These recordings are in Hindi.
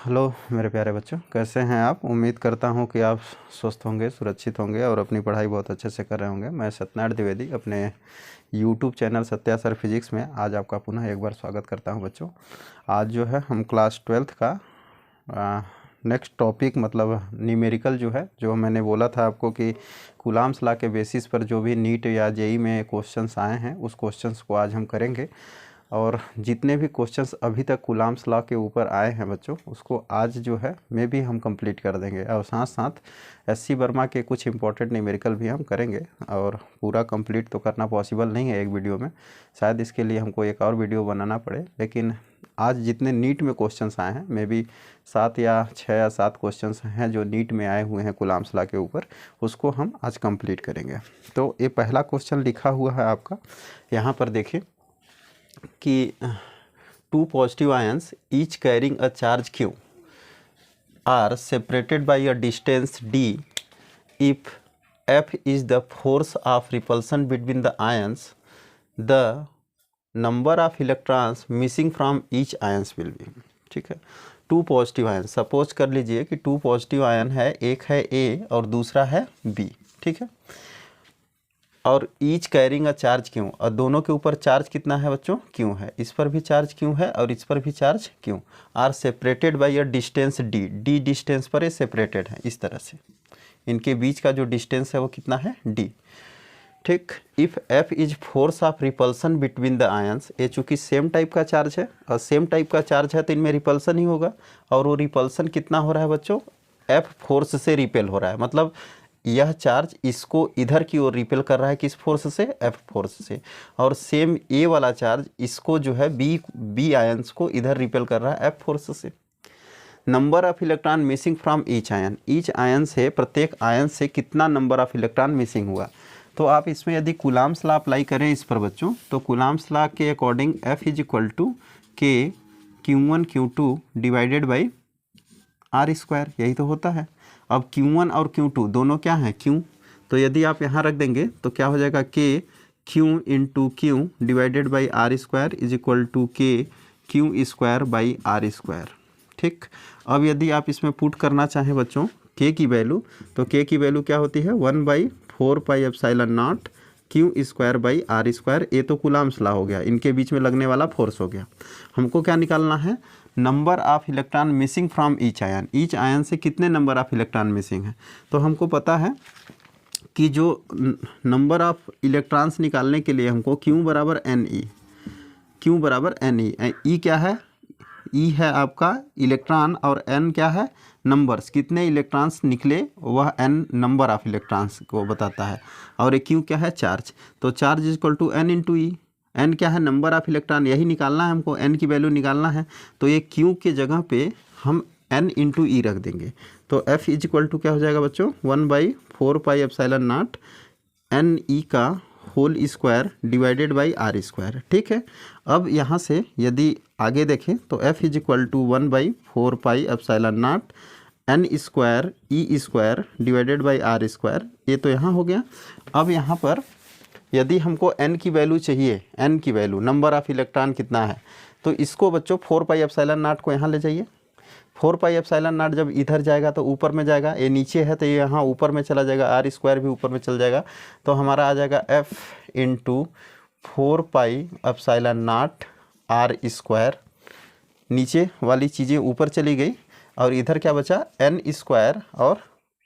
हेलो मेरे प्यारे बच्चों, कैसे हैं आप। उम्मीद करता हूं कि आप स्वस्थ होंगे, सुरक्षित होंगे और अपनी पढ़ाई बहुत अच्छे से कर रहे होंगे। मैं सत्यनारायण द्विवेदी अपने YouTube channel Satya sir physics में आज आपका पुनः एक बार स्वागत करता हूं। बच्चों, आज जो है हम क्लास 12th का नेक्स्ट टॉपिक मतलब न्यूमेरिकल जो है, जो मैंने बोला था आपको कि कूलाम्स लॉ के बेसिस पर जो भी नीट या जेई में क्वेश्चंस आए हैं उस क्वेश्चंस को आज हम करेंगे। और जितने भी क्वेश्चंस अभी तक कूलाम्स लॉ के ऊपर आए हैं बच्चों, उसको आज जो है में भी हम कंप्लीट कर देंगे। और साथ साथ एससी वर्मा के कुछ इंपॉर्टेंट न्यूमेरिकल भी हम करेंगे। और पूरा कंप्लीट तो करना पॉसिबल नहीं है एक वीडियो में, शायद इसके लिए हमको एक और वीडियो बनाना पड़े। लेकिन आज जितने नीट में क्वेश्चंस आए हैं, मे बी 6 या 7 क्वेश्चंस हैं जो नीट में आए हुए हैं कूलाम्स लॉ के ऊपर, उसको हम आज कंप्लीट करेंगे। तो ये पहला क्वेश्चन लिखा हुआ है आपका, यहाँ पर देखिए कि 2 positive ions each carrying a charge Q are separated by a distance D if F is the force of repulsion between the ions, the number of electrons missing from each ions will be। ठीक है, 2 पॉजिटिव आयन, सपोज कर लीजिए कि 2 पॉजिटिव आयन है, एक है A और दूसरा है B। ठीक है, और each carrying a charge Q, और दोनों के ऊपर चार्ज कितना है बच्चों, Q है। इस पर भी चार्ज Q है और इस पर भी charge Q। Are separated by a distance D distance पर ये सेपरेटेड है। इस तरह से इनके बीच का जो डिस्टेंस है वो कितना है, D। ठीक, if F is force of repulsion between the ions, ये चूँकि सेम टाइप का चार्ज है और सेम टाइप का चार्ज है तो इनमें रिपल्सन ही होगा। और वो रिपल्सन कितना हो रहा है बच्चों, F फोर्स से रिपेल हो रहा है। मतलब यह चार्ज इसको इधर की ओर रिपेल कर रहा है, किस फोर्स से, F फोर्स से। और सेम A वाला चार्ज इसको जो है B आयंस को इधर रिपेल कर रहा है F फोर्स से। Number of electron missing from each ion, each ion से, प्रत्येक आयन से कितना नंबर ऑफ इलेक्ट्रॉन मिसिंग हुआ। तो आप इसमें यदि कूलाम्स लॉ अप्लाई करें इस पर बच्चों, तो कूलाम्स लॉ के according F is equal to K Q1 Q2 divided by R square, यही तो होता है। अब Q1 और Q2 दोनों क्या हैं, Q। तो यदि आप यहाँ रख देंगे तो क्या हो जाएगा, K Q into Q divided by R square is equal to K Q square by R square. ठीक, अब यदि आप इसमें पुट करना चाहें बच्चों K की वैल्यू, तो K की वैल्यू क्या होती है, 1/4 pi epsilon not Q square by R square. ये तो कूलाम्स लॉ हो गया, इनके बीच में लगने वाला फोर्स हो गया। हमको क्या निकालना है, number of electron missing from each ion, each ion से कितने नंबर ऑफ इलेक्ट्रॉन मिसिंग है। तो हमको पता है कि जो नंबर ऑफ इलेक्ट्रॉन्स निकालने के लिए हमको Q बराबर NE, Q बराबर NE, E क्या है, E है आपका इलेक्ट्रॉन और N क्या है, नंबर्स, कितने इलेक्ट्रॉन्स निकले वह N नंबर ऑफ इलेक्ट्रॉन्स को बताता है। और ये Q क्या है, चार्ज। तो charge is equal to N into E। N क्या है, नंबर ऑफ इलेक्ट्रॉन, यही निकालना है हमको, N की वैल्यू निकालना है। तो ये Q के जगह पे हम N इंटू E रख देंगे। तो F इज इक्वल टू क्या हो जाएगा बच्चों, 1/4 पाई एप्सिलॉन नॉट NE का whole square divided by R square. ठीक है, अब यहाँ से यदि आगे देखें तो F is equal to 1/4 pi epsilon naught N square E square divided by R square. ये तो यहाँ हो गया। अब यहाँ पर यदि हमको N की वैल्यू चाहिए, N की वैल्यू, नंबर ऑफ इलेक्ट्रॉन कितना है, तो इसको बच्चों 4 पाई एप्सिलॉन नॉट को यहाँ ले जाइए। 4 पाई एप्सिलॉन नॉट जब इधर जाएगा तो ऊपर में जाएगा, ये नीचे है तो ये यहाँ ऊपर में चला जाएगा, R स्क्वायर भी ऊपर में चल जाएगा। तो हमारा आ जाएगा F into 4 pi epsilon naught R square. नीचे वाली चीज़ें ऊपर चली गई और इधर क्या बचा, N स्क्वायर और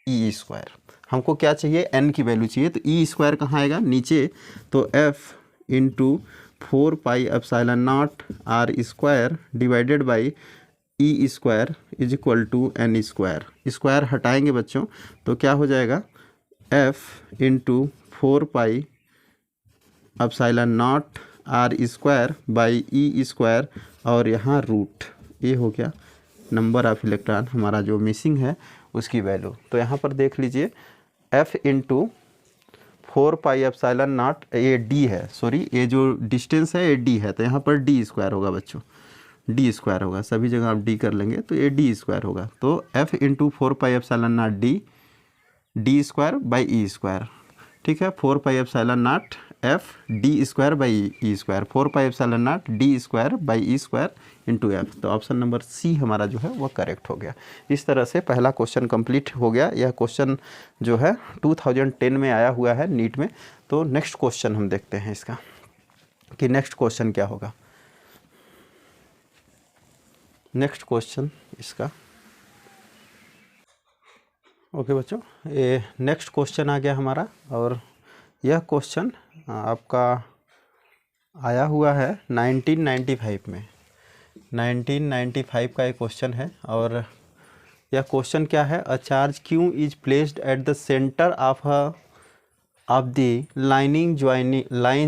E स्क्वायर। हमको क्या चाहिए, N की वैल्यू चाहिए, तो E स्क्वायर कहाँ आएगा, नीचे। तो F into 4 pi epsilon naught R square divided by E square is equal to N square. Square हटाएंगे बच्चों तो क्या हो जाएगा, F into 4 pi epsilon naught R square by E square, और यहाँ रूट, ये हो गया नंबर ऑफ इलेक्ट्रॉन हमारा जो मिसिंग है उसकी वैल्यू। तो यहाँ पर देख लीजिए F into 4 pi epsilon not, ये D है, सॉरी ये जो डिस्टेंस है ये D है, तो यहाँ पर D स्क्वायर होगा बच्चों, D स्क्वायर होगा, सभी जगह आप D कर लेंगे तो ये D स्क्वायर होगा। तो F into 4 pi epsilon naught D square by E square. ठीक है, 4 pi epsilon naught F D square by E square, 4πε0 D square by E square into F. तो ऑप्शन नंबर सी हमारा जो है वह करेक्ट हो गया। इस तरह से पहला क्वेश्चन कंप्लीट हो गया। यह क्वेश्चन जो है 2010 में आया हुआ है नीट में। तो नेक्स्ट क्वेश्चन हम देखते हैं इसका कि नेक्स्ट क्वेश्चन क्या होगा। नेक्स्ट क्वेश्चन इसका, ओके बच्चों, ये नेक्स्ट क्वेश्चन आ गया हमारा। और यह क्वेश्चन आपका आया हुआ है 1995 में। 1995 का एक क्वेश्चन है। और यह क्वेश्चन क्या है, a charge Q is placed at the centre of the line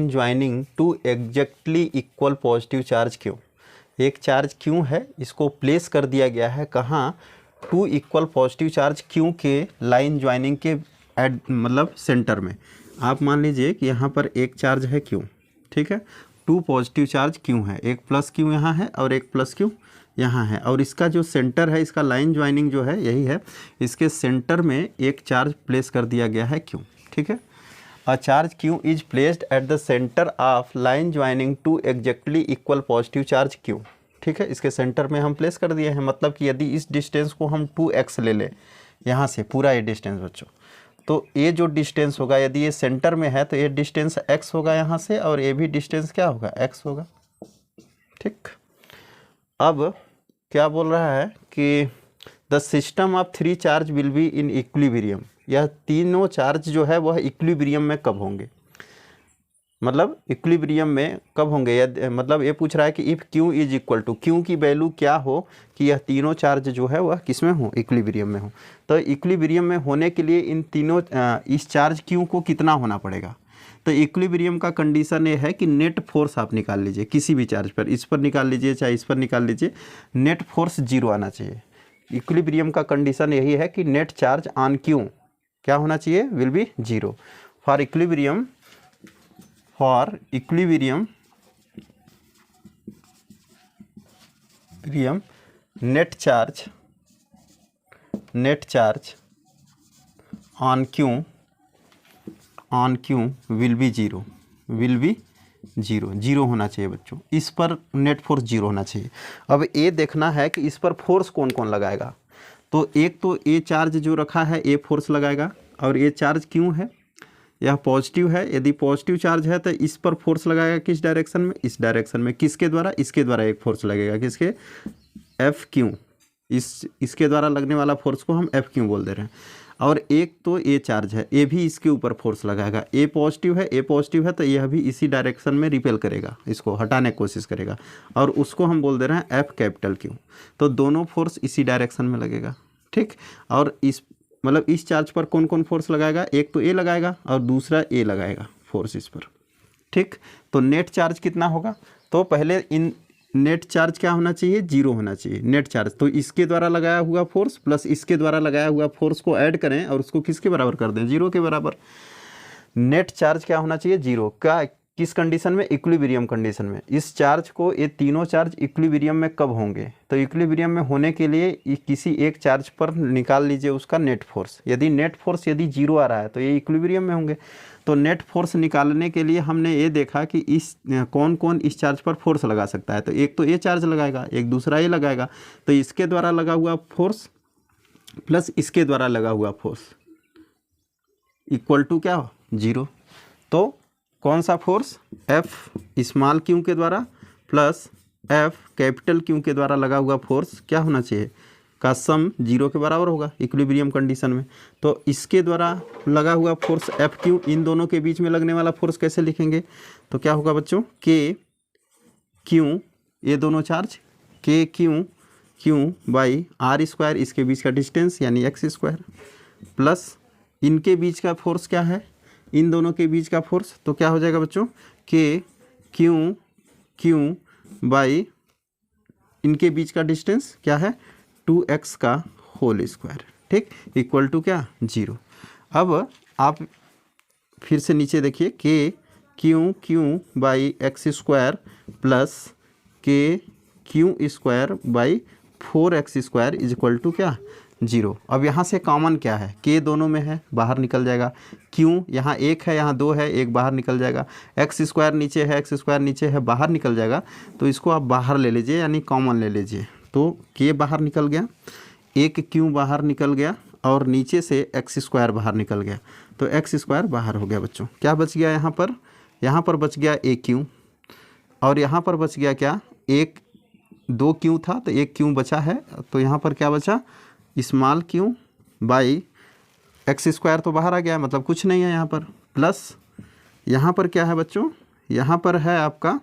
joining two exactly equal positive charge Q. एक चार्ज क्यू है, इसको प्लेस कर दिया गया है कहाँ, two equal positive charge Q के लाइन ज्वाइनिंग के मतलब सेंटर में। आप मान लीजिए कि यहाँ पर एक चार्ज है क्यू, ठीक है, टू पॉजिटिव चार्ज क्यू है, एक प्लस क्यू यहाँ है और एक प्लस क्यू यहाँ है। और इसका जो सेंटर है, इसका लाइन ज्वाइनिंग जो है यही है, इसके सेंटर में एक चार्ज प्लेस कर दिया गया है क्यू, ठीक है। A charge Q is placed at the centre of line joining two exactly equal positive charge Q, ठीक है। इसके सेंटर में हम प्लेस कर दिए हैं। मतलब कि यदि इस डिस्टेंस को हम 2x ले लें यहाँ से, पूरा ये डिस्टेंस बच्चों, तो ये जो डिस्टेंस होगा, यदि ये सेंटर में है तो ये डिस्टेंस x होगा यहाँ से, और ये भी डिस्टेंस क्या होगा, x होगा, ठीक। अब क्या बोल रहा है कि the system of 3 charge will be in equilibrium. यह तीनों चार्ज जो है वह इक्विलिब्रियम में कब होंगे, मतलब इक्विलिब्रियम में कब होंगे। मतलब ये पूछ रहा है कि if Q is equal to, Q की वैल्यू क्या हो कि यह तीनों चार्ज जो है वह किस में हो, इक्विलिब्रियम में हो। तो इक्विलिब्रियम में होने के लिए इन तीनों इस चार्ज क्यू को कितना होना पड़ेगा। तो इक्विलिब्रियम का कंडीशन ये है कि नेट फोर्स आप निकाल लीजिए किसी भी चार्ज पर, इस पर निकाल लीजिए चाहे इस पर निकाल लीजिए, नेट फोर्स 0 आना चाहिए। इक्विलिब्रियम का कंडीशन यही है कि नेट चार्ज ऑन क्यू क्या होना चाहिए, will be 0। For equilibrium net charge on Q will be zero होना चाहिए बच्चों। इस पर नेट फोर्स 0 होना चाहिए। अब ये देखना है कि इस पर फोर्स कौन कौन लगाएगा। तो एक तो ये चार्ज जो रखा है ये फोर्स लगाएगा, और ये चार्ज क्यों है, यह पॉजिटिव है। यदि पॉजिटिव चार्ज है तो इस पर फोर्स लगाएगा किस डायरेक्शन में, इस डायरेक्शन में। किसके द्वारा, इसके द्वारा एक फोर्स लगेगा, किसके, एफ क्यू। इसके द्वारा लगने वाला फोर्स को हम एफ क्यू बोल दे रहे हैं। और एक तो ये चार्ज है, ये भी इसके ऊपर फोर्स लगाएगा। ए पॉजिटिव है तो यह भी इसी डायरेक्शन में रिपेल करेगा, इसको हटाने की कोशिश करेगा, और उसको हम बोल दे रहे हैं एफ कैपिटल क्यू। तो दोनों फोर्स इसी डायरेक्शन में लगेगा, ठीक। और इस मतलब इस चार्ज पर कौन कौन फोर्स लगाएगा, एक तो ए लगाएगा और दूसरा ए लगाएगा फोर्स इस पर, ठीक। तो नेट चार्ज कितना होगा, तो पहले इन नेट चार्ज क्या होना चाहिए, 0 होना चाहिए नेट चार्ज। तो इसके द्वारा लगाया हुआ फोर्स प्लस इसके द्वारा लगाया हुआ फोर्स को ऐड करें और उसको किसके बराबर कर दें, 0 के बराबर। नेट चार्ज क्या होना चाहिए, 0 का, किस कंडीशन में, इक्विलिब्रियम कंडीशन में। इस चार्ज को, ये तीनों चार्ज इक्विलिब्रियम में कब होंगे, तो इक्विलिब्रियम में होने के लिए किसी एक चार्ज पर निकाल लीजिए उसका नेट फोर्स। यदि नेट फोर्स यदि 0 आ रहा है तो ये इक्विलिब्रियम में होंगे। तो नेट फोर्स निकालने के लिए हमने ये देखा कि इस कौन कौन इस चार्ज पर फोर्स लगा सकता है। तो एक तो ये चार्ज लगाएगा, एक दूसरा ये लगाएगा। तो इसके द्वारा लगा हुआ फोर्स प्लस इसके द्वारा लगा हुआ फोर्स इक्वल टू क्या हो, 0। तो कौन सा फोर्स, एफ स्मॉल क्यू के द्वारा प्लस एफ कैपिटल क्यू के द्वारा लगा हुआ फोर्स क्या होना चाहिए, का सम 0 के बराबर होगा इक्विलिब्रियम कंडीशन में। तो इसके द्वारा लगा हुआ फोर्स एफ क्यू, इन दोनों के बीच में लगने वाला फोर्स कैसे लिखेंगे, तो क्या होगा बच्चों, के क्यू, ये दोनों चार्ज के क्यू बाई आर स्क्वायर, इसके बीच का डिस्टेंस यानी एक्स स्क्वायर, प्लस इनके बीच का फोर्स क्या है, इन दोनों के बीच का फोर्स। तो क्या हो जाएगा बच्चों, के क्यू बाई इनके बीच का डिस्टेंस क्या है, 2x का होल स्क्वायर, ठीक, इक्वल टू क्या, 0। अब आप फिर से नीचे देखिए, K Q by X square plus K Q square by 4x square is equal to क्या, जीरो। अब यहाँ से कॉमन क्या है, के दोनों में है, बाहर निकल जाएगा। क्यों, यहाँ एक है, यहाँ दो है, एक बाहर निकल जाएगा। एक्स स्क्वायर नीचे है, एक्स स्क्वायर नीचे है, बाहर निकल जाएगा। तो इसको आप बाहर ले लीजिए, यानी कॉमन ले लीजिए। तो के बाहर निकल गया, एक क्यों बाहर निकल गया, और नीचे से एक्स स्क्वायर बाहर निकल गया। तो एक्स स्क्वायर बाहर हो गया बच्चों। क्या बच गया यहाँ पर, यहाँ पर बच गया एक क्यों, और यहाँ पर बच गया क्या, एक दो क्यों था तो एक क्यों बचा है। तो यहाँ पर क्या बचा, स्मॉल क्यों बाई एक्स स्क्वायर तो बाहर आ गया, मतलब कुछ नहीं है यहाँ पर। प्लस यहाँ पर क्या है बच्चों, यहाँ पर है आपका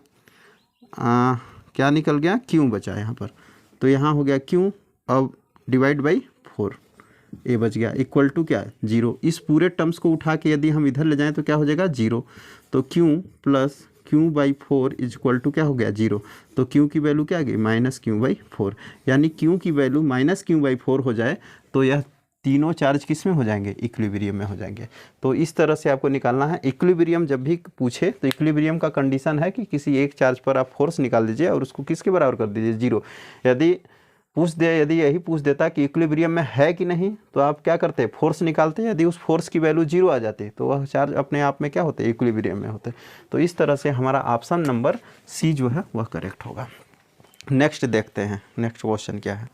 क्या निकल गया, क्यों बचा यहाँ पर। तो यहाँ हो गया क्यों, अब डिवाइड बाई 4, ये बच गया, इक्वल टू क्या है, जीरो। इस पूरे टर्म्स को उठा के यदि हम इधर ले जाएं तो क्या हो जाएगा, जीरो। तो क्यों प्लस क्यों बाई 4 इज इक्वल टू क्या हो गया, जीरो। तो क्यों की वैल्यू क्या आ गई, माइनस क्यों बाई 4। यानी क्यों की वैल्यू माइनस क्यों बाई 4 हो जाए तो यह तीनों चार्ज किस में हो जाएंगे, इक्विलिब्रियम में हो जाएंगे। तो इस तरह से आपको निकालना है। इक्विलिब्रियम जब भी पूछे तो इक्विलिब्रियम का कंडीशन है कि किसी एक चार्ज पर आप फोर्स निकाल दीजिए और उसको किसके बराबर कर दीजिए, जीरो। यदि यदि यही पूछ देता कि इक्विलिब्रियम में है कि नहीं, तो आप क्या करते, फोर्स निकालते। यदि उस फोर्स की वैल्यू जीरो आ जाती तो वह चार्ज अपने आप में क्या होते, इक्विलिब्रियम में होते। तो इस तरह से हमारा ऑप्शन नंबर सी जो है वह करेक्ट होगा। नेक्स्ट देखते हैं, नेक्स्ट क्वेश्चन क्या है।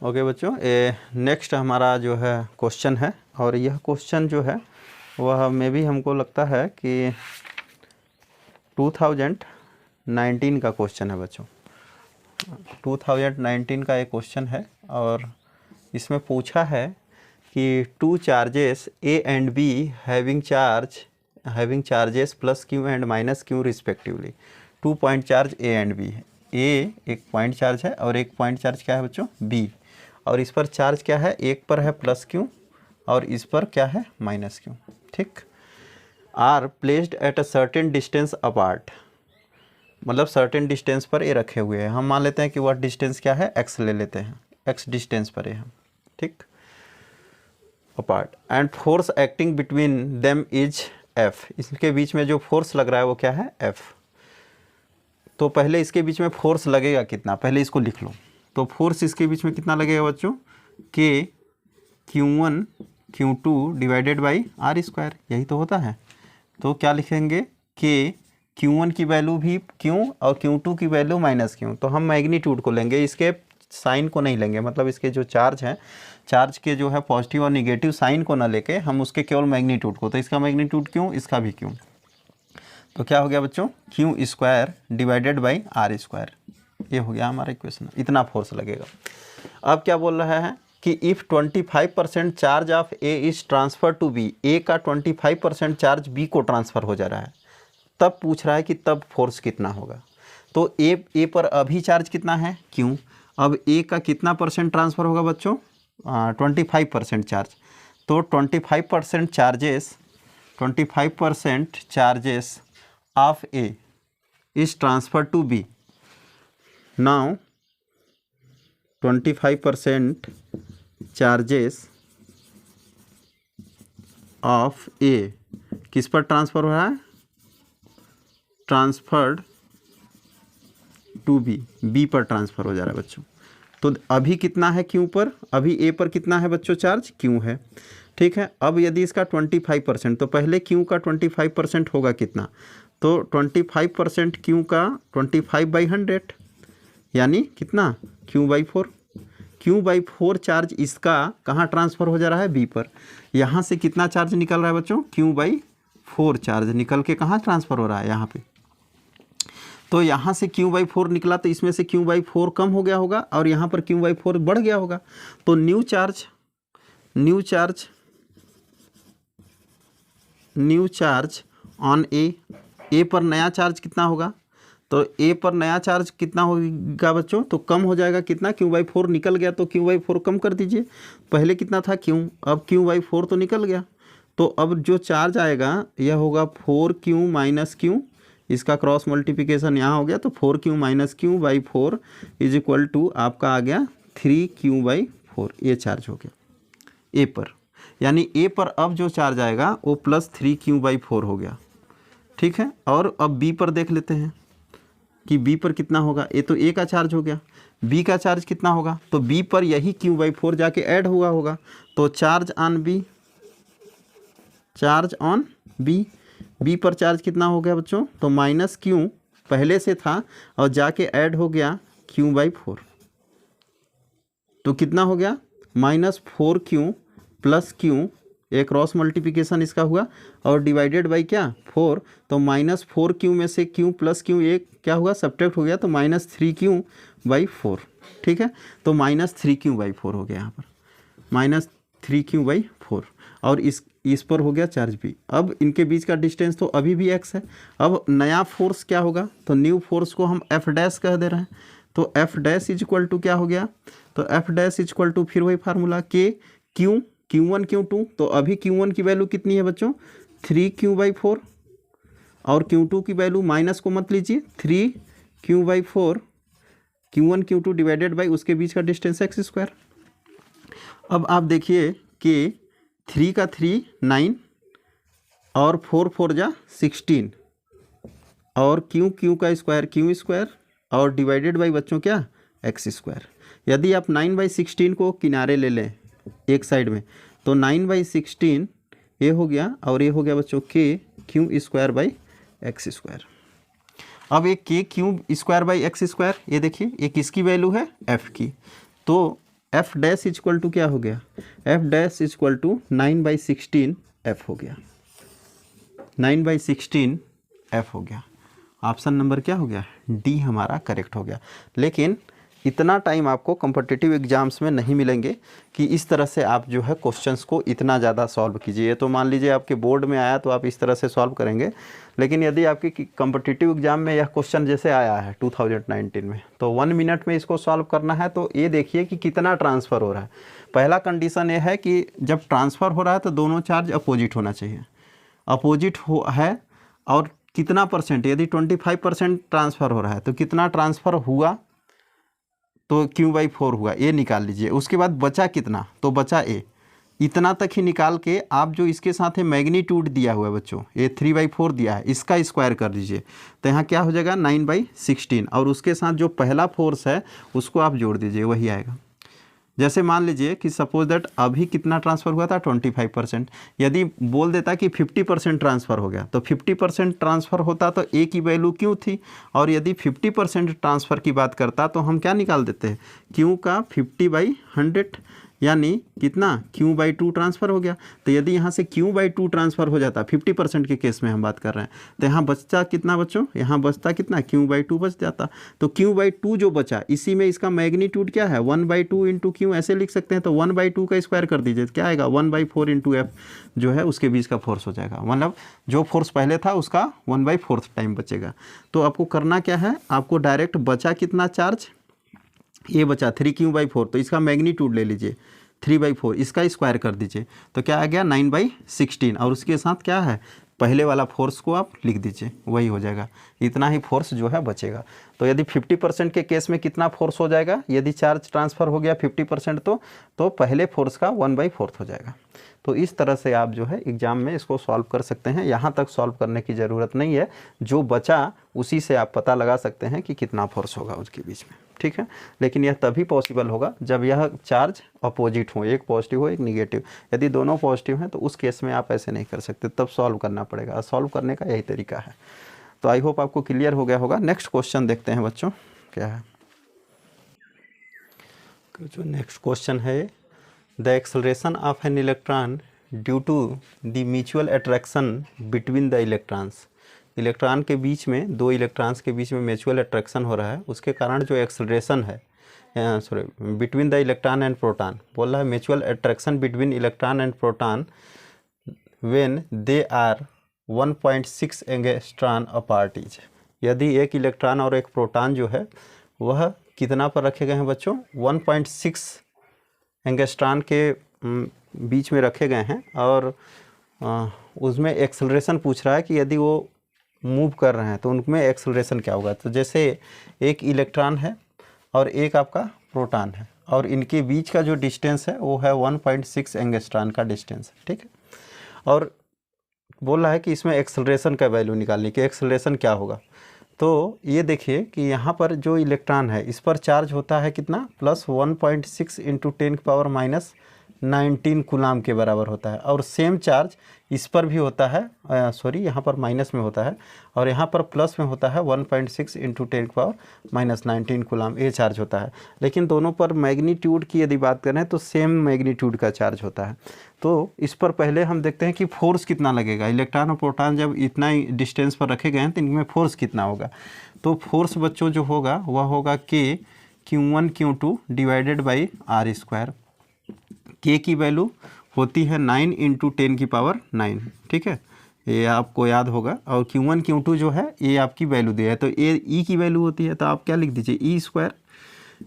ओके बच्चों, नेक्स्ट हमारा जो है क्वेश्चन है, और यह क्वेश्चन जो है वह में भी हमको लगता है कि 2019 का क्वेश्चन है बच्चों। 2019 का एक क्वेश्चन है, और इसमें पूछा है कि two charges A and B having charges plus Q and minus Q respectively. 2 point charge A and B है। ए एक पॉइंट चार्ज है और एक पॉइंट चार्ज क्या है बच्चों, बी। और इस पर चार्ज क्या है, एक पर है प्लस क्यू और इस पर क्या है, माइनस क्यू। ठीक, are placed at a certain distance apart, मतलब सर्टेन डिस्टेंस पर ये रखे हुए हैं। हम मान लेते हैं कि वह डिस्टेंस क्या है, एक्स ले लेते हैं, एक्स डिस्टेंस पर है हम, ठीक, apart. And force acting between them is F, इसके बीच में जो फोर्स लग रहा है वो क्या है, एफ। तो पहले इसके बीच में फोर्स लगेगा कितना, पहले इसको लिख लो। तो फोर्स इसके बीच में कितना लगेगा बच्चों, के Q1 Q2 divided by R square, यही तो होता है। तो क्या लिखेंगे, के Q1 की वैल्यू भी क्यों और Q2 की वैल्यू माइनस क्यों। तो हम मैग्नीट्यूड को लेंगे, इसके साइन को नहीं लेंगे, मतलब इसके जो चार्ज हैं, चार्ज के जो है पॉजिटिव और निगेटिव साइन को ना लेके हम उसके केवल मैग्नीट्यूड को। तो इसका मैग्नीट्यूड क्यों, इसका भी क्यों। तो क्या हो गया बच्चों, Q square divided by R square, ये हो गया हमारा इक्वेशन। इतना फोर्स लगेगा। अब क्या बोल रहा है कि if 25% charge of A is transfer to B, A का 25% चार्ज बी को ट्रांसफ़र हो जा रहा है, तब पूछ रहा है कि तब फोर्स कितना होगा। तो ए पर अभी चार्ज कितना है, क्यों। अब ए का कितना परसेंट ट्रांसफ़र होगा बच्चों, 25% चार्ज। तो 25% charges of A is transfer to B. Now 25% charges of A किस पर ट्रांसफ़र हो रहा है, ट्रांसफर्ड टू बी, बी पर ट्रांसफ़र हो जा रहा है बच्चों। तो अभी कितना है क्यू पर, अभी ए पर कितना है बच्चों, चार्ज क्यू है, ठीक है। अब यदि इसका 25%, तो पहले क्यू का 25% होगा कितना, तो 25% क्यू का 25/100 यानी कितना, Q by 4। Q by 4 charge इसका कहाँ ट्रांसफ़र हो जा रहा है, बी पर। यहाँ से कितना चार्ज निकल रहा है बच्चों, क्यू बाई 4 चार्ज निकल के कहाँ ट्रांसफ़र हो रहा है, यहाँ पे। तो यहाँ से क्यू बाई 4 निकला तो इसमें से क्यू बाई 4 कम हो गया होगा और यहाँ पर क्यू बाई 4 बढ़ गया होगा। तो न्यू चार्ज ऑन ए पर नया चार्ज कितना होगा, तो ए पर नया चार्ज कितना होगा बच्चों, तो कम हो जाएगा कितना, क्यू बाई 4 निकल गया तो क्यू बाई 4 कम कर दीजिए। पहले कितना था क्यू, अब क्यू बाई 4 तो निकल गया। तो अब जो चार्ज आएगा यह होगा 4Q माइनस क्यू, इसका क्रॉस मल्टीप्लिकेशन यहाँ हो गया, तो 4Q minus Q by 4 is equal to आपका आ गया 3Q बाई 4। ये चार्ज हो गया ए पर, यानी ए पर अब जो चार्ज आएगा वो प्लस 3Q बाई 4 हो गया, ठीक है। और अब बी पर देख लेते हैं कि बी पर कितना होगा। ये तो ए का चार्ज हो गया, बी का चार्ज कितना होगा, तो बी पर यही Q/4 जाके ऐड हुआ होगा, तो charge on B, charge on B, B पर चार्ज कितना हो गया बच्चों, तो -Q पहले से था और जाके ऐड हो गया Q/4, तो कितना हो गया -4Q + Q, एक क्रॉस मल्टीप्लिकेशन इसका हुआ और डिवाइडेड बाई क्या 4, तो -4Q में से Q + Q एक क्या हुआ सब्ट्रैक्ट हो गया, तो -3Q/4, ठीक है, तो -3Q/4 हो गया यहाँ पर, -3Q/4, और इस पर हो गया चार्ज भी। अब इनके बीच का डिस्टेंस तो अभी भी x है। अब नया फोर्स क्या होगा, तो न्यू फोर्स को हम F' कह दे रहे हैं, तो F' क्या हो गया, तो F' फिर वही फार्मूला K Q1 Q2, तो अभी Q1 की वैल्यू कितनी है बच्चों 3Q/4, और Q2 की वैल्यू माइनस को मत लीजिए 3Q/4, Q1 Q2 divided by उसके बीच का डिस्टेंस x²। अब आप देखिए कि 3 का 3 9 और 4 4 जा 16, और Q का स्क्वायर Q² और डिवाइडेड बाई बच्चों क्या x²। यदि आप 9/16 को किनारे ले लें एक साइड में, तो 9/16 ये हो गया, और ये हो गया बच्चों Q²/x²। अब एक Q²/x², ये देखिए ये किसकी वैल्यू है f की, तो F' क्या हो गया, F' 9/16 f हो गया, 9/16 f हो गया। ऑप्शन नंबर क्या हो गया डी हमारा करेक्ट हो गया। लेकिन इतना टाइम आपको कॉम्पिटिटिव एग्जाम्स में नहीं मिलेंगे कि इस तरह से आप जो है क्वेश्चंस को इतना ज़्यादा सॉल्व कीजिए। तो मान लीजिए आपके बोर्ड में आया तो आप इस तरह से सॉल्व करेंगे, लेकिन यदि आपकी कॉम्पिटिटिव एग्जाम में यह क्वेश्चन जैसे आया है 2019 में, तो 1 मिनट में इसको सॉल्व करना है, तो ये देखिए कि कितना ट्रांसफ़र हो रहा है। पहला कंडीशन ये है कि जब ट्रांसफ़र हो रहा है तो दोनों चार्ज अपोजिट होना चाहिए, अपोजिट है, और कितना परसेंट, यदि 25% ट्रांसफ़र हो रहा है तो कितना ट्रांसफ़र हुआ, तो Q/4 हुआ, ये निकाल लीजिए। उसके बाद बचा कितना, तो बचा ए, इतना तक ही निकाल के आप जो इसके साथ है मैग्नीट्यूड दिया हुआ है बच्चों, ये 3/4 दिया है, इसका स्क्वायर कर दीजिए, तो यहाँ क्या हो जाएगा 9/16, और उसके साथ जो पहला फोर्स है उसको आप जोड़ दीजिए, वही आएगा। जैसे मान लीजिए कि सपोज दैट अभी कितना ट्रांसफ़र हुआ था 25%, यदि बोल देता कि 50% ट्रांसफ़र हो गया, तो 50% ट्रांसफ़र होता तो ए की वैल्यू क्यों थी, और यदि 50% ट्रांसफ़र की बात करता तो हम क्या निकाल देते हैं क्यू का 50/100, यानी कितना Q/2 ट्रांसफ़र हो गया। तो यदि यहाँ से Q/2 ट्रांसफ़र हो जाता 50% के केस में हम बात कर रहे हैं, तो यहाँ बचता कितना बच्चों, यहाँ बचता कितना Q/2 बच जाता। तो Q/2 जो बचा, इसी में इसका मैग्नीट्यूड क्या है 1/2 इंटू Q, ऐसे लिख सकते हैं। तो 1/2 का स्क्वायर कर दीजिए, क्या आएगा 1/4 इंटू F, जो है उसके बीच का फोर्स हो जाएगा, मतलब जो फोर्स पहले था उसका 1/4 टाइम बचेगा। तो आपको करना क्या है, आपको डायरेक्ट बचा कितना चार्ज, ये बचा 3Q/4, तो इसका मैग्नीट्यूड ले लीजिए 3/4, इसका स्क्वायर कर दीजिए, तो क्या आ गया 9/16, और उसके साथ क्या है पहले वाला फोर्स को आप लिख दीजिए, वही हो जाएगा, इतना ही फोर्स जो है बचेगा। तो यदि 50% के केस में कितना फोर्स हो जाएगा, यदि चार्ज ट्रांसफ़र हो गया 50% तो पहले फोर्स का 1/4 हो जाएगा। तो इस तरह से आप जो है एग्ज़ाम में इसको सॉल्व कर सकते हैं। यहाँ तक सॉल्व करने की ज़रूरत नहीं है, जो बचा उसी से आप पता लगा सकते हैं कि कितना फोर्स होगा उसके बीच में, ठीक है। लेकिन यह तभी पॉसिबल होगा जब यह चार्ज अपोजिट हो, एक पॉजिटिव हो एक निगेटिव। यदि दोनों पॉजिटिव हैं तो उस केस में आप ऐसे नहीं कर सकते, तब सॉल्व करना पड़ेगा। सॉल्व करने का यही तरीका है। तो आई होप आपको क्लियर हो गया होगा। नेक्स्ट क्वेश्चन देखते हैं बच्चों क्या है। जो नेक्स्ट क्वेश्चन है, the acceleration of an electron due to the mutual attraction between the electrons. Electron के बीच में, दो इलेक्ट्रॉन्स के बीच में म्यूचुअल अट्रैक्शन हो रहा है, उसके कारण जो एक्सेलरेशन है, between the electron and proton, बोल रहा है mutual attraction between electron and proton when they are 1.6 angstrom apart each. यदि एक इलेक्ट्रॉन और एक प्रोटॉन जो है वह कितना पर रखे गए हैं बच्चों, 1.6 एंगस्ट्रॉन के बीच में रखे गए हैं, और उसमें एक्सेलरेशन पूछ रहा है कि यदि वो मूव कर रहे हैं तो उनमें एक्सेलरेशन क्या होगा। तो जैसे एक इलेक्ट्रॉन है और एक आपका प्रोटॉन है, और इनके बीच का जो डिस्टेंस है वो है 1.6 एंगस्ट्रॉन का डिस्टेंस, ठीक है। और बोल रहा है कि इसमें एक्सेलरेशन का वैल्यू निकालने की, एक्सेलरेशन क्या होगा। तो ये देखिए कि यहाँ पर जो इलेक्ट्रॉन है इस पर चार्ज होता है कितना, प्लस 1.6 इंटू 10⁻⁹ कूलाम के बराबर होता है। और सेम चार्ज इस पर भी होता है, सॉरी यहाँ पर माइनस में होता है और यहाँ पर प्लस में होता है 1.6 इंटू 10⁻⁹ कूलाम, ये चार्ज होता है। लेकिन दोनों पर मैग्नीट्यूड की यदि बात करें तो सेम मैग्नीट्यूड का चार्ज होता है। तो इस पर पहले हम देखते हैं कि फोर्स कितना लगेगा। इलेक्ट्रॉन और प्रोटॉन जब इतना ही डिस्टेंस पर रखे गए हैं तो इनमें फोर्स कितना होगा। तो फोर्स बच्चों जो होगा वह होगा Q1 Q2 divided by R²। के की वैल्यू होती है 9 इंटू 10⁻⁹, ठीक है, ये आपको याद होगा। और Q1 Q2 जो है ये आपकी वैल्यू दी है, तो ये ई की वैल्यू होती है, तो आप क्या लिख दीजिए E²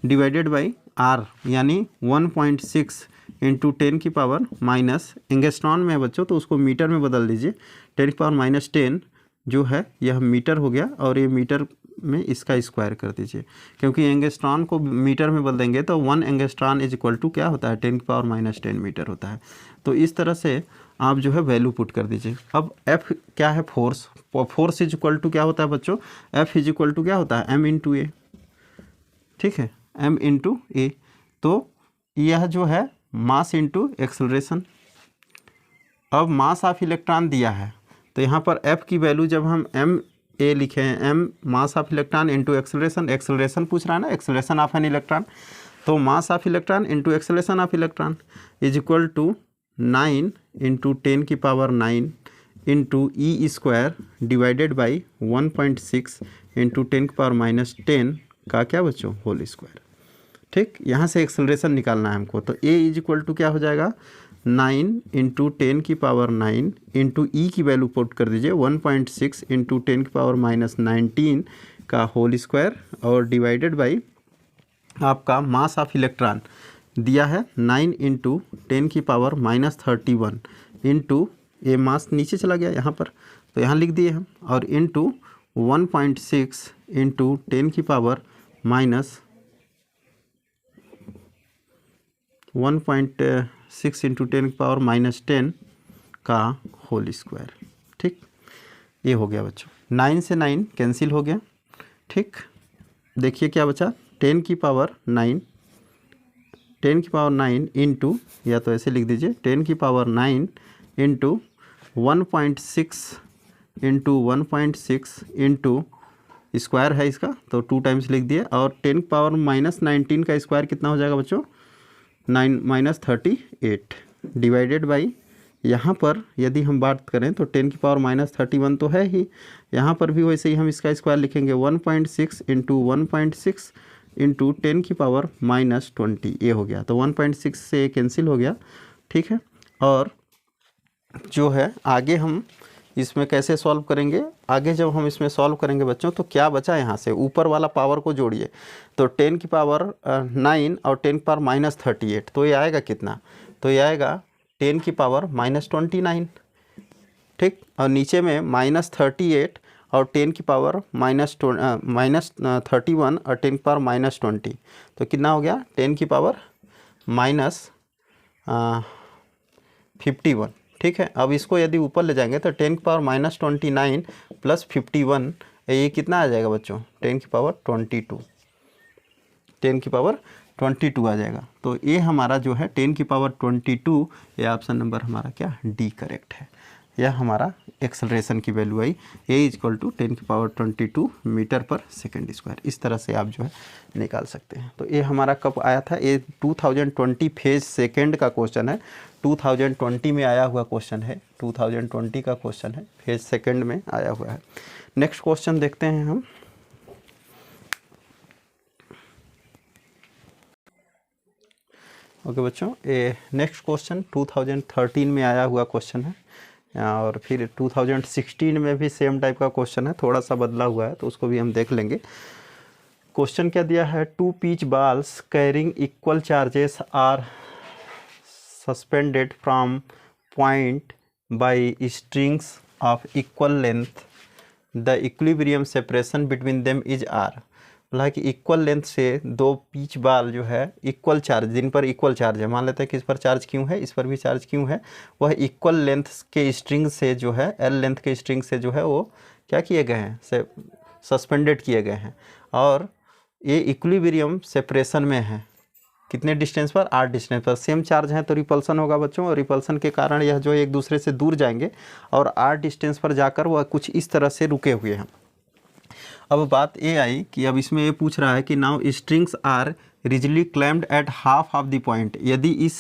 डिवाइडेड बाई R, यानी 1.6 इंटू 10⁻⁻, एंगस्ट्रॉन में है बच्चों तो उसको मीटर में बदल दीजिए। 10⁻⁻10 जो है यह मीटर हो गया और ये मीटर में इसका स्क्वायर कर दीजिए, क्योंकि एंगस्ट्रॉन को मीटर में बदल देंगे तो 1 एंगस्ट्रॉन इज इक्वल टू क्या होता है, 10⁻⁻10 मीटर होता है। तो इस तरह से आप जो है वैल्यू पुट कर दीजिए। अब F क्या है, force. Force is equal to क्या होता है बच्चों, F इज इक्वल टू क्या होता है, M इंटू ए, ठीक है, M इंटू ए। तो यह जो है मास इंटू एक्सेलरेशन। अब मास ऑफ इलेक्ट्रॉन दिया है तो यहाँ पर F की वैल्यू जब हम M ए लिखे हैं, M mass of electron into acceleration, acceleration पूछ रहा है ना, एक्सेलरेशन ऑफ एन इलेक्ट्रॉन, तो mass of electron into acceleration of electron is equal to 9 into 10⁻⁹ into E² divided by 1.6 into 10⁻⁻10 का क्या बच्चों, होल स्क्वायर। ठीक, यहाँ से एक्सेलरेशन निकालना है हमको, तो ए इज इक्वल टू क्या हो जाएगा, 9 इंटू 10⁻⁹ इंटू ई की वैल्यू पुट कर दीजिए 1.6 इंटू 10⁻⁻19 का होल स्क्वायर और डिवाइडेड बाई आपका मास ऑफ इलेक्ट्रॉन दिया है 9 इंटू 10⁻31 इंटू, ये मास नीचे चला गया यहाँ पर तो यहाँ लिख दिए हम, और इंटू 1.6 इंटू 1.6 इंटू 10⁻⁻10 का होल स्क्वायर। ठीक, ये हो गया बच्चों, 9 से 9 कैंसिल हो गया। ठीक, देखिए क्या बचा, 10⁻9 इंटू, या तो ऐसे लिख दीजिए 10⁻9 इंटू 1.6 इंटू 1.6 इंटू स्क्वायर है इसका तो 2 टाइम्स लिख दिए, और 10⁻⁻19 का स्क्वायर कितना हो जाएगा बच्चों, 9-38 डिवाइडेड बाई, यहाँ पर यदि हम बात करें तो 10⁻31 तो है ही, यहाँ पर भी वैसे ही हम इसका स्क्वायर लिखेंगे 1.6 इंटू 1.6 इंटू 10⁻⁻20, ये हो गया, तो 1.6 से कैंसिल हो गया। ठीक है, और जो है आगे हम इसमें कैसे सॉल्व करेंगे, आगे जब हम इसमें सॉल्व करेंगे बच्चों तो क्या बचा, यहाँ से ऊपर वाला पावर को जोड़िए, तो 10⁻9 और 10⁻⁻38, तो ये आएगा कितना, तो ये आएगा 10⁻⁻29। ठीक, और नीचे में -38 और 10⁻⁻31 और 10⁻⁻20, तो कितना हो गया, 10⁻51। ठीक है, अब इसको यदि ऊपर ले जाएंगे तो 10⁻⁻29 प्लस 51, ये कितना आ जाएगा बच्चों, 10⁻22 आ जाएगा। तो ये हमारा जो है 10⁻22, ये ऑप्शन नंबर हमारा क्या, डी करेक्ट है। यह हमारा एक्सेलरेशन की वैल्यू आई, A is equal to 10⁻22 metre per second square. इस तरह से आप जो है निकाल सकते हैं। तो ये हमारा कब आया था, ये 2020 फेज सेकेंड का क्वेश्चन है, 2020 में आया हुआ क्वेश्चन है, 2020 का क्वेश्चन है, फेज सेकेंड में आया हुआ है। नेक्स्ट क्वेश्चन देखते हैं हम। ओके बच्चों, ये नेक्स्ट क्वेश्चन 2013 में आया हुआ क्वेश्चन है, और फिर 2016 में भी सेम टाइप का क्वेश्चन है, थोड़ा सा बदला हुआ है तो उसको भी हम देख लेंगे। क्वेश्चन क्या दिया है, 2 pitch balls carrying equal charges are suspended from point by strings of equal length, the equilibrium separation between them is R. बोला कि इक्वल लेंथ से 2 पीच बाल जो है इक्वल चार्ज, जिन पर इक्वल चार्ज है, मान लेते हैं कि इस पर चार्ज क्यों है, इस पर भी चार्ज क्यों है, वह इक्वल लेंथ के स्ट्रिंग से जो है, एल लेंथ के स्ट्रिंग से जो है वो क्या किए गए हैं, से सस्पेंडेड किए गए हैं और ये इक्विलिब्रियम सेपरेशन में है। कितने डिस्टेंस पर? r डिस्टेंस पर। सेम चार्ज है तो रिपल्सन होगा बच्चों, और रिपल्सन के कारण यह जो एक दूसरे से दूर जाएंगे और r डिस्टेंस पर जाकर वह कुछ इस तरह से रुके हुए हैं। अब बात ये आई कि अब इसमें ये पूछ रहा है कि now strings are rigidly clamped at half of the point. यदि इस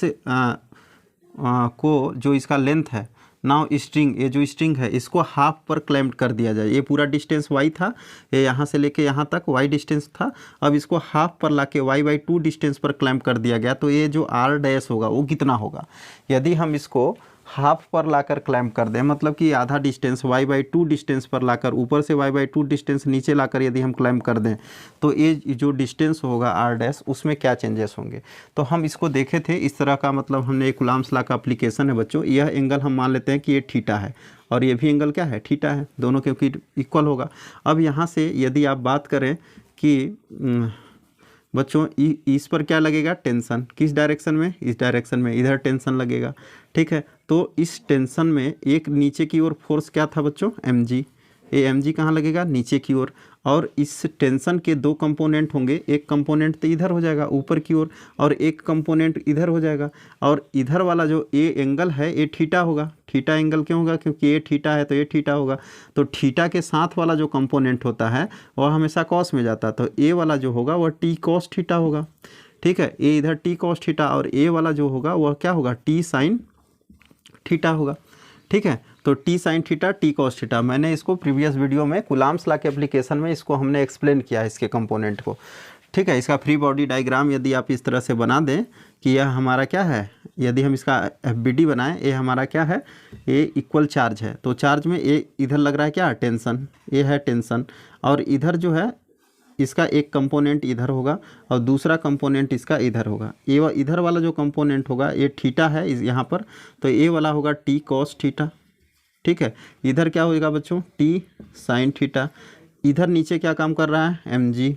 को जो इसका लेंथ है, नाउ स्ट्रिंग, ये जो स्ट्रिंग है इसको हाफ पर क्लैम्प्ड कर दिया जाए। ये पूरा डिस्टेंस y था, ये यहाँ से लेके यहाँ तक y डिस्टेंस था, अब इसको हाफ पर लाके y/2 डिस्टेंस पर क्लैम्प कर दिया गया। तो ये जो r डैश होगा वो कितना होगा? यदि हम इसको हाफ पर लाकर क्लैम्प कर दें, मतलब कि आधा डिस्टेंस y/2 डिस्टेंस पर लाकर, ऊपर से y/2 डिस्टेंस नीचे लाकर यदि हम क्लैम्प कर दें तो ये जो डिस्टेंस होगा r डैश, उसमें क्या चेंजेस होंगे? तो हम इसको देखे थे इस तरह का, मतलब हमने एक कूलम्ब्स लॉ का एप्लीकेशन है बच्चों। यह एंगल हम मान लेते हैं कि ये थीटा है और ये भी एंगल क्या है? थीटा है, दोनों क्योंकि इक्वल होगा। अब यहाँ से यदि आप बात करें कि बच्चों इस पर क्या लगेगा? टेंशन। किस डायरेक्शन में? इस डायरेक्शन में, इधर टेंशन लगेगा, ठीक है। तो इस टेंशन में एक नीचे की ओर फोर्स क्या था बच्चों? mg। ये mg कहाँ लगेगा? नीचे की ओर। और इस टेंशन के दो कंपोनेंट होंगे, एक कंपोनेंट तो इधर हो जाएगा ऊपर की ओर और एक कंपोनेंट इधर हो जाएगा, और इधर वाला जो ए एंगल है ये थीटा होगा। थीटा एंगल क्यों होगा? क्योंकि ये थीटा है तो ये थीटा होगा। तो थीटा के साथ वाला जो कंपोनेंट होता है वह हमेशा कॉस में जाता है, तो ए वाला जो होगा वह टी कॉस थीटा होगा, ठीक है। ए इधर टी कॉस थीटा और ए वाला जो होगा वह क्या होगा? टी साइन थीटा होगा, ठीक है। तो T sine theta, T cos theta, मैंने इसको प्रीवियस वीडियो में कूलम्ब्स लॉ के एप्लीकेशन में इसको हमने एक्सप्लेन किया है, इसके कंपोनेंट को, ठीक है। इसका फ्री बॉडी डायग्राम यदि आप इस तरह से बना दें कि यह हमारा क्या है, यदि हम इसका FBD बनाएं, ये हमारा क्या है? ये इक्वल चार्ज है। तो चार्ज में ये इधर लग रहा है क्या? टेंशन, ये है टेंशन, और इधर जो है इसका एक कंपोनेंट इधर होगा और दूसरा कंपोनेंट इसका इधर होगा। ये इधर वाला जो कंपोनेंट होगा ये थीटा है यहाँ पर, तो ये वाला होगा टी कॉस थीटा, ठीक है। इधर क्या होगा बच्चों? T sine theta. इधर नीचे क्या काम कर रहा है? mg।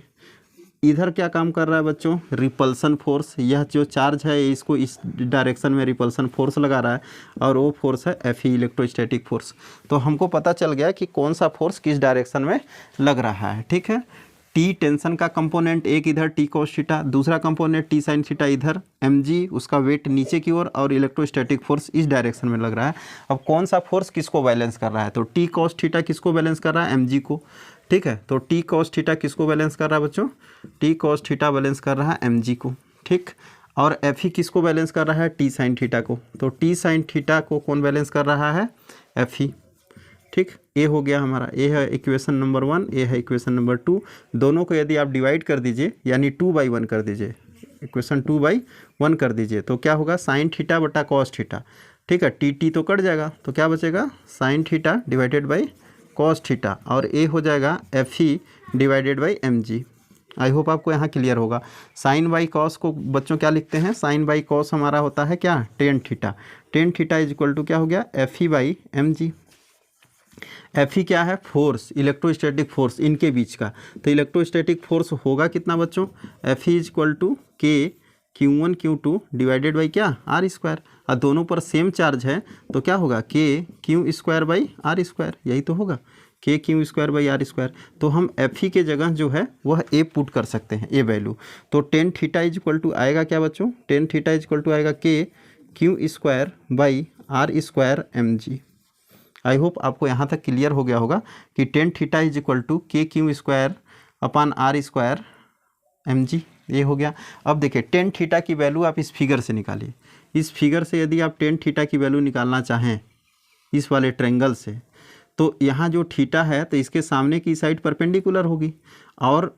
इधर क्या काम कर रहा है बच्चों? Repulsion force. यह जो चार्ज है इसको इस डायरेक्शन में रिपल्सन फोर्स लगा रहा है और वो फोर्स है Fe, इलेक्ट्रोस्टैटिक फोर्स। तो हमको पता चल गया कि कौन सा फोर्स किस डायरेक्शन में लग रहा है, ठीक है। टी टेंशन का कंपोनेंट एक इधर टी कॉस थीटा, दूसरा कंपोनेंट टी साइन थीटा इधर, mg उसका वेट नीचे की ओर और इलेक्ट्रोस्टैटिक फोर्स इस डायरेक्शन में लग रहा है। अब कौन सा फोर्स किसको बैलेंस कर रहा है? तो टी कॉस थीटा किसको बैलेंस कर रहा है? mg को, ठीक है। तो टी कॉस थीटा किसको बैलेंस कर रहा है बच्चों? टी कॉस थीटा बैलेंस कर रहा है mg को, ठीक। और Fe किसको बैलेंस कर रहा है? टी साइन थीटा को। तो टी साइन थीटा को कौन बैलेंस कर रहा है? Fe, ठीक। ये हो गया हमारा, ये है इक्वेशन नंबर 1, ये है इक्वेशन नंबर 2। दोनों को यदि आप डिवाइड कर दीजिए यानी 2/1 कर दीजिए, इक्वेशन 2/1 कर दीजिए तो क्या होगा? साइन थीटा बटा कॉस थीटा, ठीक है। टी तो कट जाएगा तो क्या बचेगा? Sine theta divided by cos theta, और ये हो जाएगा Fe divided by mg। I hope आपको यहाँ क्लियर होगा। साइन बाई कॉस को बच्चों क्या लिखते हैं? साइन बाई कॉस हमारा होता है क्या? Tan theta. Tan theta is equal to क्या हो गया? Fe by mg। Fe क्या है? फोर्स, इलेक्ट्रोस्टैटिक फोर्स इनके बीच का। तो इलेक्ट्रोस्टैटिक फोर्स होगा कितना बच्चों? Fe इज इक्वल टू के Q1 Q2 डिवाइडेड बाई क्या? R square. और दोनों पर सेम चार्ज है तो क्या होगा? K Q square by R square, यही तो होगा, K Q square by R square. तो हम Fe के जगह जो है वह ए पुट कर सकते हैं, ए वैल्यू। तो tan theta is equal to आएगा क्या बच्चों? Tan theta is equal to आएगा K Q square by R square mg। I hope आपको यहाँ तक क्लियर हो गया होगा कि tan theta is equal to K Q square upon R square mg, ये हो गया। अब देखिए टेन थीटा की वैल्यू आप इस फिगर से निकालिए। इस फिगर से यदि आप टेन थीटा की वैल्यू निकालना चाहें इस वाले ट्रायंगल से, तो यहाँ जो थीटा है तो इसके सामने की साइड परपेंडिकुलर होगी, और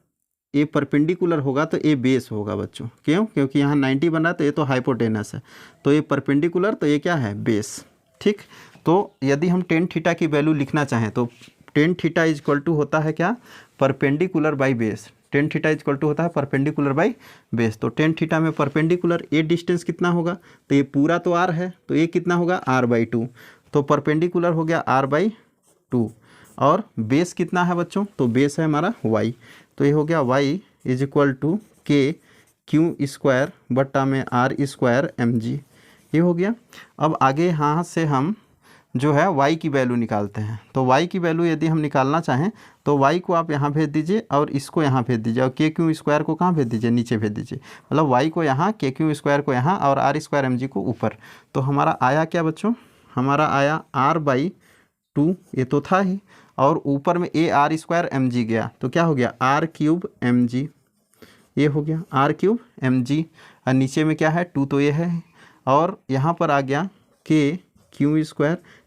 ये परपेंडिकुलर होगा तो ये बेस होगा बच्चों। क्यों? क्योंकि यहाँ 90 बन रहा है तो ये तो हाइपोटेनस है, तो ये परपेंडिकुलर, तो ये क्या है? बेस, ठीक। तो यदि हम टेन थीटा की वैल्यू लिखना चाहें तो tan theta is equal to होता है क्या? Perpendicular by base. Tan theta is equal to होता है परपेंडिकुलर बाई बेस। तो टेन थीटा में परपेंडिकुलर ये डिस्टेंस कितना होगा? तो ये पूरा तो r है, तो ये कितना होगा? r/2। तो परपेंडिकुलर हो गया r/2, और बेस कितना है बच्चों? तो बेस है हमारा y। तो ये हो गया y is equal to K Q square बट्टा में आर स्क्वायर mg, ये हो गया। अब आगे यहाँ से हम जो है y की वैल्यू निकालते हैं। तो y की वैल्यू यदि हम निकालना चाहें तो y को आप यहाँ भेज दीजिए और इसको यहाँ भेज दीजिए, और के क्यू स्क्वायर को कहाँ भेज दीजिए, नीचे भेज दीजिए। मतलब y को यहाँ, के क्यू स्क्वायर को यहाँ और आर स्क्वायर एम जी को ऊपर। तो हमारा आया क्या बच्चों, हमारा आया r/2, ये तो था ही, और ऊपर में A R square M G गया तो क्या हो गया r³ mg, ये हो गया r³ mg, और नीचे में क्या है 2 तो ये है, और यहाँ पर आ गया k²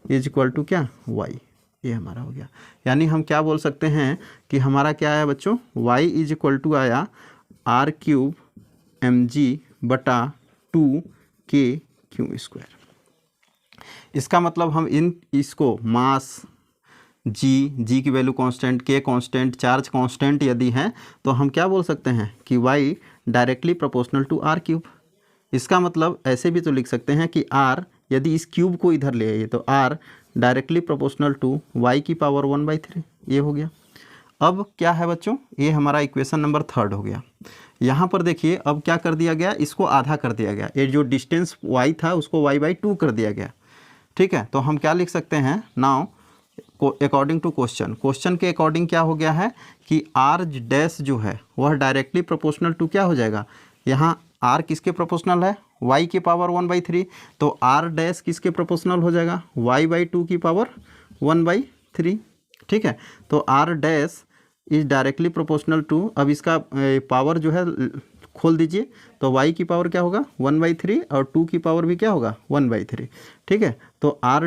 इज इक्वल टू क्या y, ये हमारा हो गया। यानी हम क्या बोल सकते हैं कि हमारा क्या आया बच्चों, y इज इक्वल टू आया r³ mg/2k⁴। इसका मतलब हम इसको मास जी की वैल्यू कांस्टेंट, के कांस्टेंट, चार्ज कांस्टेंट यदि है तो हम क्या बोल सकते हैं कि y directly proportional to r³। इसका मतलब ऐसे भी तो लिख सकते हैं कि r, यदि इस क्यूब को इधर ले आइए तो r directly proportional to y⁴ 1/3, ये हो गया। अब क्या है बच्चों, ये हमारा इक्वेशन नंबर 3 हो गया। यहाँ पर देखिए अब क्या कर दिया गया, इसको आधा कर दिया गया, ये जो डिस्टेंस y था उसको y/2 कर दिया गया। ठीक है, तो हम क्या लिख सकते हैं नाउ अकॉर्डिंग टू क्वेश्चन के अकॉर्डिंग क्या हो गया है कि r' जो है वह डायरेक्टली प्रोपोर्शनल टू क्या हो जाएगा, यहाँ r किसके प्रोपोर्शनल है, y⁴ 1/3, तो r' किसके प्रोपोर्शनल हो जाएगा, y/2 1/3। ठीक है, तो r' is directly proportional to, अब इसका पावर जो है खोल दीजिए तो y की पावर क्या होगा 1/3 और 2 की पावर भी क्या होगा 1/3। ठीक है, तो r'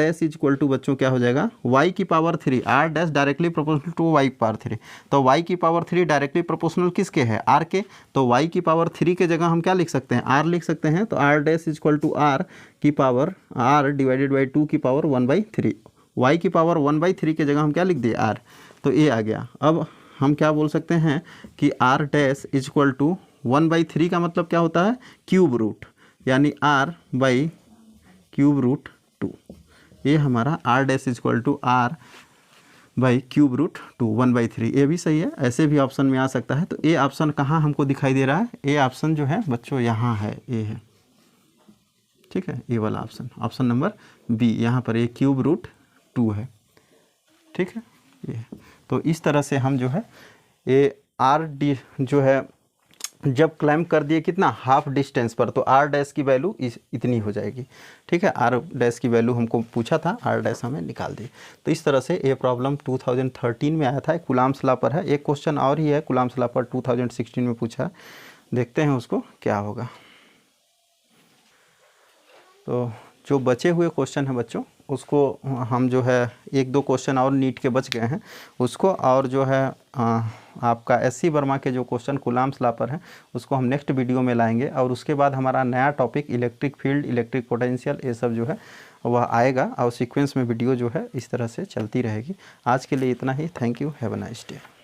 इज इक्वल टू बच्चों क्या हो जाएगा y⁴ r' directly proportional to y⁴। तो y⁴ डायरेक्टली प्रोपोर्शनल किसके है, r के, तो y⁴ के जगह हम क्या लिख सकते हैं, r लिख सकते हैं। तो r' is equal to r divided by 2 की पावर 1/3, y⁴ 1/3 के जगह हम क्या लिख दिए r, तो ये आ गया। अब हम क्या बोल सकते हैं कि r' इज इक्वल टू 1/3 का मतलब क्या होता है क्यूब रूट, यानी r/√2, ये हमारा r' is equal to r/√2 1/3, ये भी सही है, ऐसे भी ऑप्शन में आ सकता है। तो ये ऑप्शन कहाँ हमको दिखाई दे रहा है, ये ऑप्शन जो है बच्चों यहाँ है, ये है। ठीक है, ये वाला ऑप्शन नंबर बी, यहाँ पर ये ⁴2 है। ठीक है, ये तो इस तरह से हम जो है ये r' जो है जब क्लैम्प कर दिए कितना हाफ डिस्टेंस पर, तो r' की वैल्यू इतनी हो जाएगी। ठीक है, r' की वैल्यू हमको पूछा था, r' हमें निकाल दी। तो इस तरह से ये प्रॉब्लम 2013 में आया था, कूलाम्ब्स लॉ पर है। एक क्वेश्चन और ही है कूलाम्ब्स लॉ पर 2016 में पूछा है, देखते हैं उसको क्या होगा। तो जो बचे हुए क्वेश्चन हैं बच्चों उसको हम जो है 1-2 क्वेश्चन और नीट के बच गए हैं उसको, और जो है आपका SC वर्मा के जो क्वेश्चन कूलाम्ब्स लॉ पर है उसको हम नेक्स्ट वीडियो में लाएंगे। और उसके बाद हमारा नया topic electric field, electric potential, ये सब जो है वह आएगा, और सीक्वेंस में वीडियो जो है इस तरह से चलती रहेगी। आज के लिए इतना ही, thank you, have a nice day.